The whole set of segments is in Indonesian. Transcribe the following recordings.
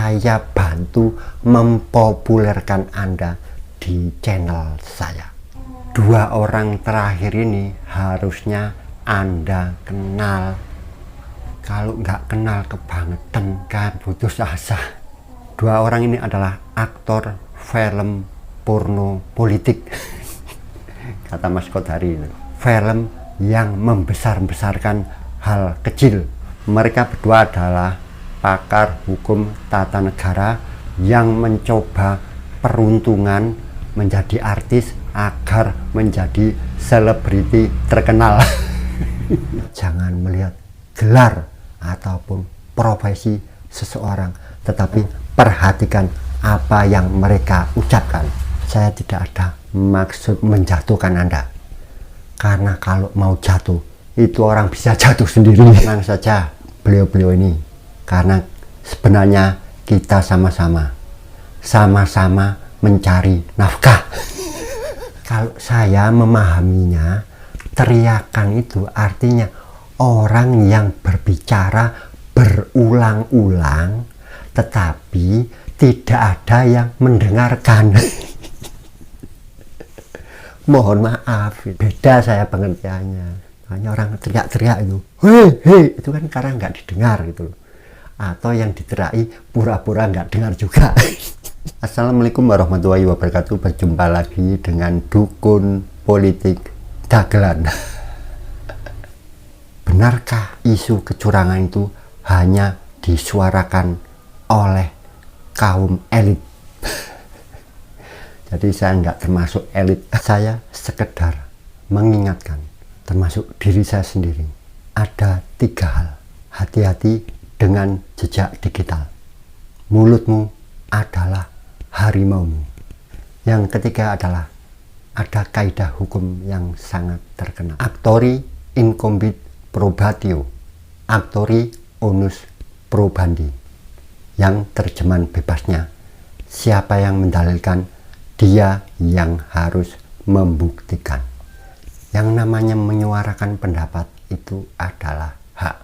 saya bantu mempopulerkan Anda di channel saya. Dua orang terakhir ini harusnya Anda kenal. Kalau nggak kenal kebangetan kan putus asa. Dua orang ini adalah aktor film porno politik. Kata Mas Kodari, film yang membesar-besarkan hal kecil. Mereka berdua adalah pakar hukum tata negara yang mencoba peruntungan menjadi artis agar menjadi selebriti terkenal. Jangan melihat gelar ataupun profesi seseorang, tetapi perhatikan apa yang mereka ucapkan. Saya tidak ada maksud menjatuhkan Anda, karena kalau mau jatuh itu orang bisa jatuh sendiri. Tenang saja beliau-beliau ini, karena sebenarnya kita sama-sama mencari nafkah. Kalau saya memahaminya, teriakan itu artinya orang yang berbicara berulang-ulang tetapi tidak ada yang mendengarkan. Mohon maaf, beda saya pengertiannya. Hanya orang teriak-teriak itu, hei, itu kan karena nggak didengar gitu. Atau yang diteriaki pura-pura nggak dengar juga. Assalamualaikum warahmatullahi wabarakatuh. Berjumpa lagi dengan dukun politik dagelan. Benarkah isu kecurangan itu hanya disuarakan oleh kaum elit? Jadi saya nggak termasuk elit. Saya sekedar mengingatkan, termasuk diri saya sendiri. Ada 3 hal. Hati-hati dengan jejak digital. Mulutmu adalah harimaumu. Yang ketiga adalah ada kaidah hukum yang sangat terkenal. Actori incumbit probatio, actori onus probandi. Yang terjemahan bebasnya, siapa yang mendalilkan, dia yang harus membuktikan. Yang namanya menyuarakan pendapat itu adalah hak.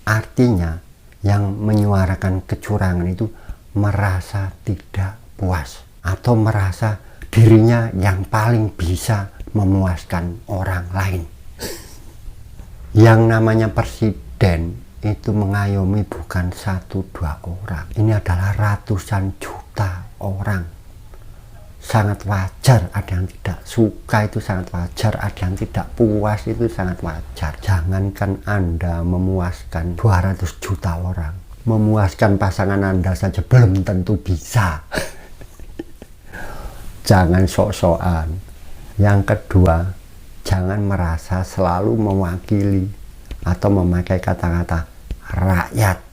Artinya yang menyuarakan kecurangan itu merasa tidak puas atau merasa dirinya yang paling bisa memuaskan orang lain. Yang namanya presiden itu mengayomi bukan 1-2 orang. Ini adalah ratusan juta orang. Sangat wajar ada yang tidak suka, itu sangat wajar. Ada yang tidak puas, itu sangat wajar. Jangankan Anda memuaskan 200 juta orang, memuaskan pasangan Anda saja belum tentu bisa. Jangan sok-sokan. Yang kedua, jangan merasa selalu mewakili atau memakai kata-kata rakyat.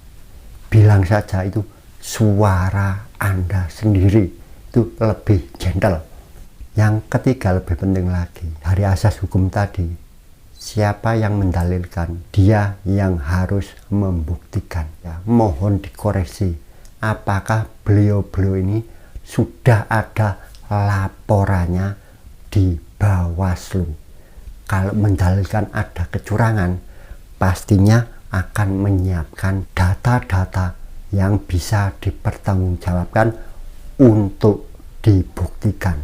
Bilang saja itu suara Anda sendiri. Itu lebih gentle. Yang ketiga lebih penting lagi, dari asas hukum tadi, siapa yang mendalilkan, dia yang harus membuktikan. Ya, mohon dikoreksi, apakah beliau-beliau ini sudah ada laporannya di Bawaslu? Kalau mendalilkan ada kecurangan, pastinya akan menyiapkan data-data yang bisa dipertanggungjawabkan untuk dibuktikan.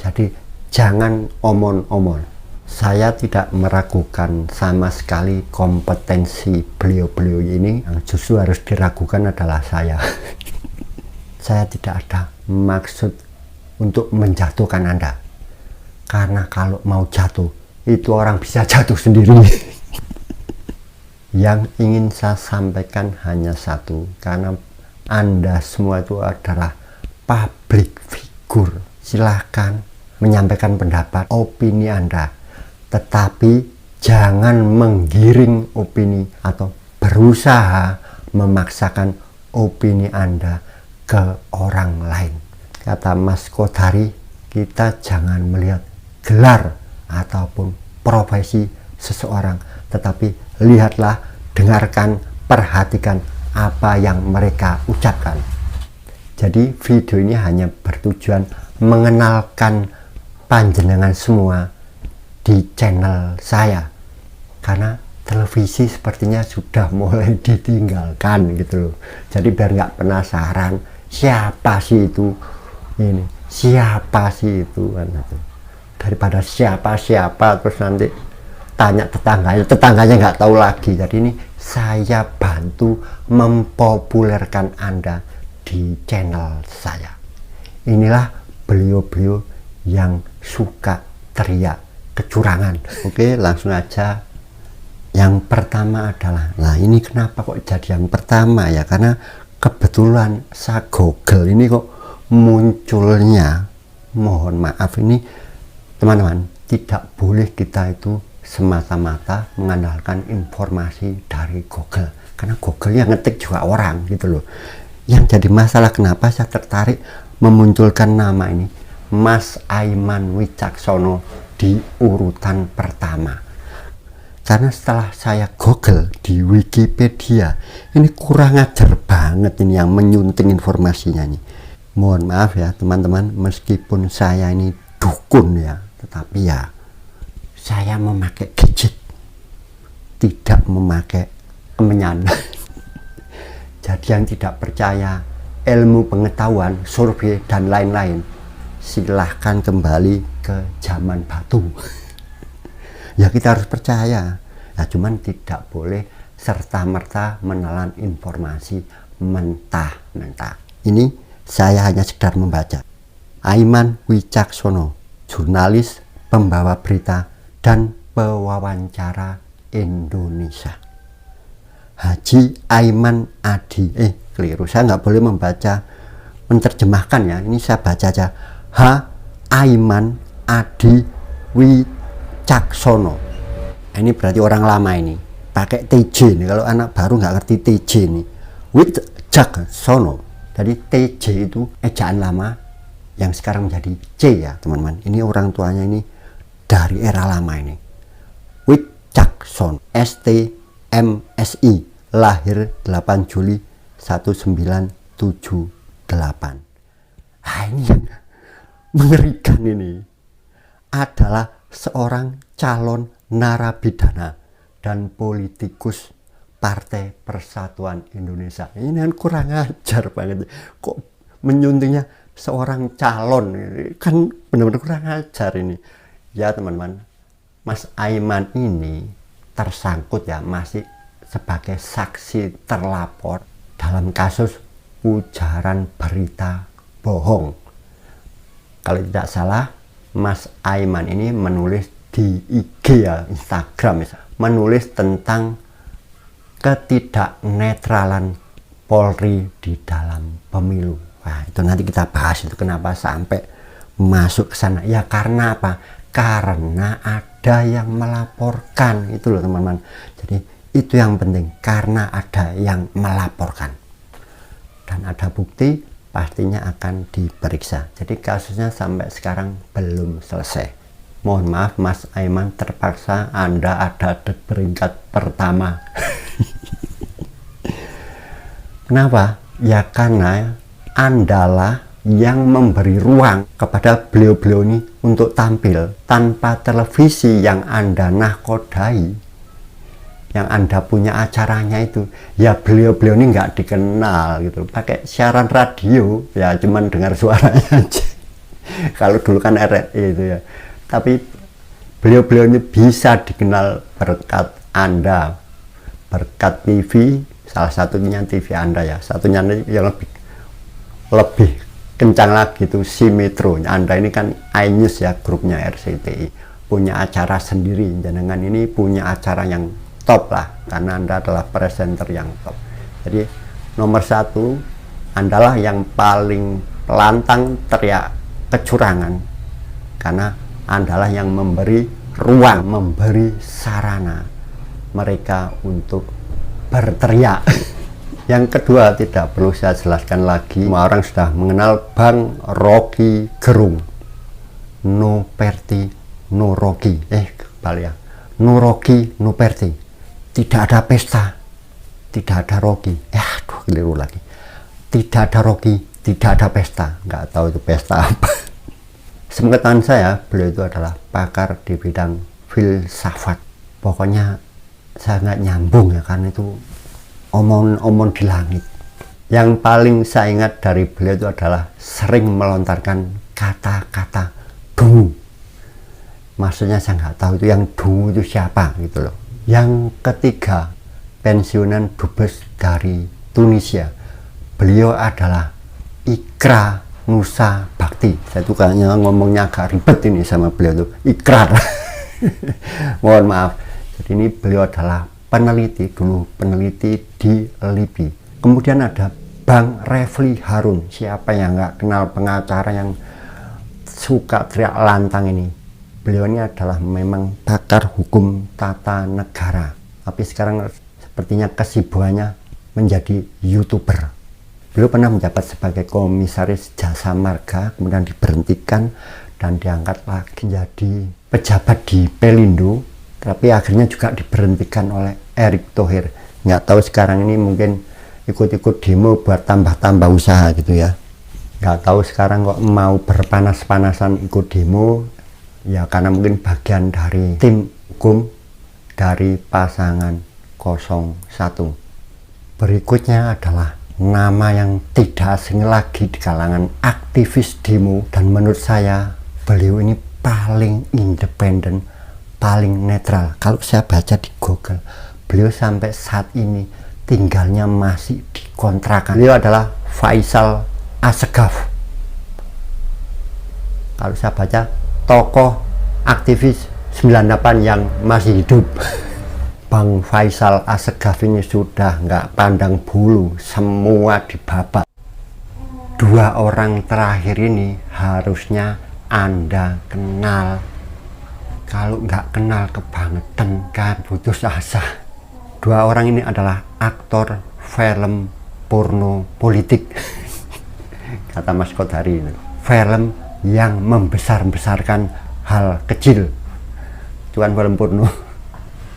Jadi jangan omon-omon. Saya tidak meragukan sama sekali kompetensi beliau-beliau ini. Yang justru harus diragukan adalah saya. Saya tidak ada maksud untuk menjatuhkan Anda, karena kalau mau jatuh itu orang bisa jatuh sendiri. Yang ingin saya sampaikan hanya satu, karena Anda semua itu adalah public figure. Silahkan menyampaikan pendapat, opini Anda, tetapi jangan menggiring opini atau berusaha memaksakan opini Anda ke orang lain. Kata Mas Kodari, kita jangan melihat gelar ataupun profesi seseorang, tetapi lihatlah, dengarkan, perhatikan apa yang mereka ucapkan. Jadi video ini hanya bertujuan mengenalkan panjenengan semua di channel saya, karena televisi sepertinya sudah mulai ditinggalkan gitu loh. Jadi biar nggak penasaran siapa sih itu ini, siapa sih itu kan itu. Daripada siapa terus nanti tanya tetangganya nggak tahu lagi. Jadi ini saya bantu mempopulerkan Anda di channel saya. Inilah beliau-beliau yang suka teriak kecurangan. Oke, langsung aja. Yang pertama adalah, nah ini kenapa kok jadi yang pertama ya, karena kebetulan saya Google ini kok munculnya, mohon maaf ini teman-teman, tidak boleh kita itu semata-mata mengandalkan informasi dari Google, karena Google yang ngetik juga orang gitu loh. Yang jadi masalah kenapa saya tertarik memunculkan nama ini Mas Aiman Wicaksono di urutan pertama, karena setelah saya Google di Wikipedia ini kurang ajar banget ini yang menyunting informasinya nih. Mohon maaf ya teman-teman, meskipun saya ini dukun ya, tetapi ya saya memakai gadget, tidak memakai kemenyan. Jadi yang tidak percaya ilmu pengetahuan, survei dan lain-lain, silahkan kembali ke zaman batu. Ya kita harus percaya, ya cuman tidak boleh serta-merta menelan informasi mentah-mentah. Ini saya hanya sekedar membaca. Aiman Wicaksono, jurnalis, pembawa berita, dan pewawancara Indonesia. Haji Aiman Adi, keliru, saya nggak boleh membaca, menerjemahkan ya, ini saya baca aja. H. Aiman Adi Wicaksono. Ini berarti orang lama ini, pakai TJ nih, kalau anak baru nggak ngerti TJ nih. Wicaksono, jadi TJ itu ejaan lama yang sekarang menjadi C ya teman-teman. Ini orang tuanya ini dari era lama ini. Wicaksono, STMSI, lahir 8 Juli 1978. Nah, ini yang mengerikan ini adalah seorang calon narapidana dan politikus Partai Persatuan Indonesia. Ini kan kurang ajar banget. Kok menyuntingnya seorang calon, kan benar-benar kurang ajar ini. Ya teman-teman, Mas Aiman ini tersangkut ya, masih sebagai saksi terlapor dalam kasus ujaran berita bohong. Kalau tidak salah, Mas Aiman ini menulis di IG ya, Instagram, menulis tentang ketidaknetralan Polri di dalam pemilu. Wah, itu nanti kita bahas itu kenapa sampai masuk ke sana. Ya karena apa? Karena ada yang melaporkan, itu loh teman-teman. Jadi itu yang penting, karena ada yang melaporkan dan ada bukti, pastinya akan diperiksa. Jadi kasusnya sampai sekarang belum selesai. Mohon maaf Mas Aiman, terpaksa Anda ada di peringkat pertama. Kenapa? Ya karena Andalah yang memberi ruang kepada beliau-beliau ini untuk tampil. Tanpa televisi yang Anda nahkodai, yang Anda punya acaranya itu, ya beliau-beliau ini nggak dikenal gitu. Pakai siaran radio, ya cuman dengar suaranya aja. Kalau dulu kan RRI itu ya. Tapi beliau-beliau ini bisa dikenal berkat Anda, berkat TV, salah satunya TV Anda ya. Satunya yang lebih kencang lagi itu si Metro. Anda ini kan iNews ya, grupnya RCTI, punya acara sendiri. Jenengan ini punya acara yang top lah, karena Anda adalah presenter yang top. Jadi nomor satu, Andalah yang paling lantang teriak kecurangan, karena Andalah yang memberi ruang, memberi sarana mereka untuk berteriak. Yang kedua, tidak perlu saya jelaskan lagi, semua orang sudah mengenal Bang Rocky Gerung. No Perti, no Rocky. Kembali ya. No Rocky, no Perti. Tidak ada pesta, tidak ada Rocky. Aduh, keliru lagi. Tidak ada Rocky, tidak ada pesta. Nggak tahu itu pesta apa. Sepengetahuan saya, beliau itu adalah pakar di bidang filsafat. Pokoknya sangat nyambung ya, karena itu omong-omong di langit. Yang paling saya ingat dari beliau itu adalah sering melontarkan kata-kata dungu. Maksudnya saya nggak tahu itu yang dungu itu siapa gitu loh. Yang ketiga, pensiunan dubes dari Tunisia. Beliau adalah Ikra Nusa Bakti. Saya tuh kayaknya ngomongnya agak ribet ini sama beliau tuh, ikrar. Mohon maaf. Jadi ini beliau adalah peneliti di LIPI. Kemudian ada Bang Refli Harun. Siapa yang nggak kenal pengacara yang suka teriak lantang ini? Beliau ini adalah memang pakar hukum tata negara. Tapi sekarang sepertinya kesibukannya menjadi YouTuber. Beliau pernah menjabat sebagai komisaris jasa marga, kemudian diberhentikan dan diangkat lagi jadi pejabat di Pelindo. Tapi akhirnya juga diberhentikan oleh Erick Thohir. Nggak tahu sekarang ini mungkin ikut-ikut demo buat tambah-tambah usaha gitu ya. Nggak tahu sekarang kok mau berpanas-panasan ikut demo, ya karena mungkin bagian dari tim hukum dari pasangan 01. Berikutnya adalah nama yang tidak asing lagi di kalangan aktivis demo, dan menurut saya beliau ini paling independen, paling netral. Kalau saya baca di Google, beliau sampai saat ini tinggalnya masih di kontrakan. Beliau adalah Faisal Assegaf. Kalau saya baca, tokoh aktivis 98 yang masih hidup. Bang Faisal Assegaf ini sudah nggak pandang bulu, semua dibabat. Dua orang terakhir ini harusnya Anda kenal. Kalau nggak kenal kebangetan, kan putus asa. Dua orang ini adalah aktor film porno politik. Kata Mas Kodari, film yang membesar-besarkan hal kecil. Itu kan film porno.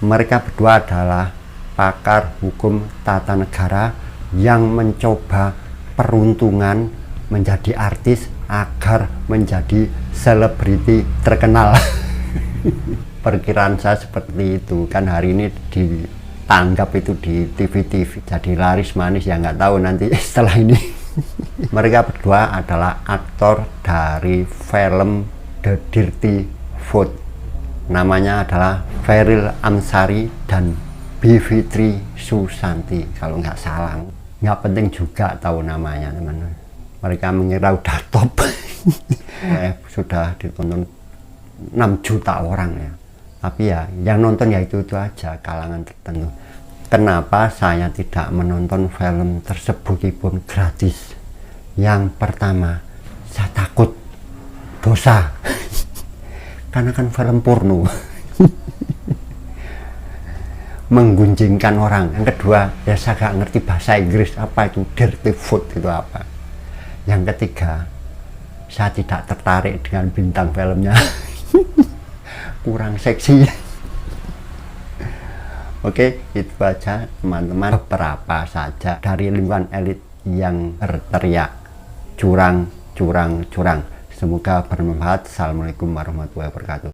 Mereka berdua adalah pakar hukum tata negara yang mencoba peruntungan menjadi artis agar menjadi selebriti terkenal. Perkiraan saya seperti itu, kan hari ini ditanggap itu di TV-TV jadi laris manis, ya nggak tahu nanti setelah ini. Mereka berdua adalah aktor dari film The Dirty Food. Namanya adalah Feril Amsari dan Bivitri Susanti kalau nggak salah. Nggak penting juga tahu namanya, teman-teman. Mereka mengira udah top. Sudah ditonton 6 juta orang ya. Tapi ya yang nonton ya itu aja, kalangan tertentu. Kenapa saya tidak menonton film tersebut pun gratis? Yang pertama, saya takut dosa. Karena kan film porno. Menggunjingkan orang. Yang kedua, ya saya gak ngerti bahasa Inggris, apa itu dirty food itu apa. Yang ketiga, saya tidak tertarik dengan bintang filmnya. Kurang seksi. Oke, itu aja teman-teman, beberapa saja dari lingkungan elit yang berteriak curang, curang, curang. Semoga bermanfaat. Assalamualaikum warahmatullahi wabarakatuh.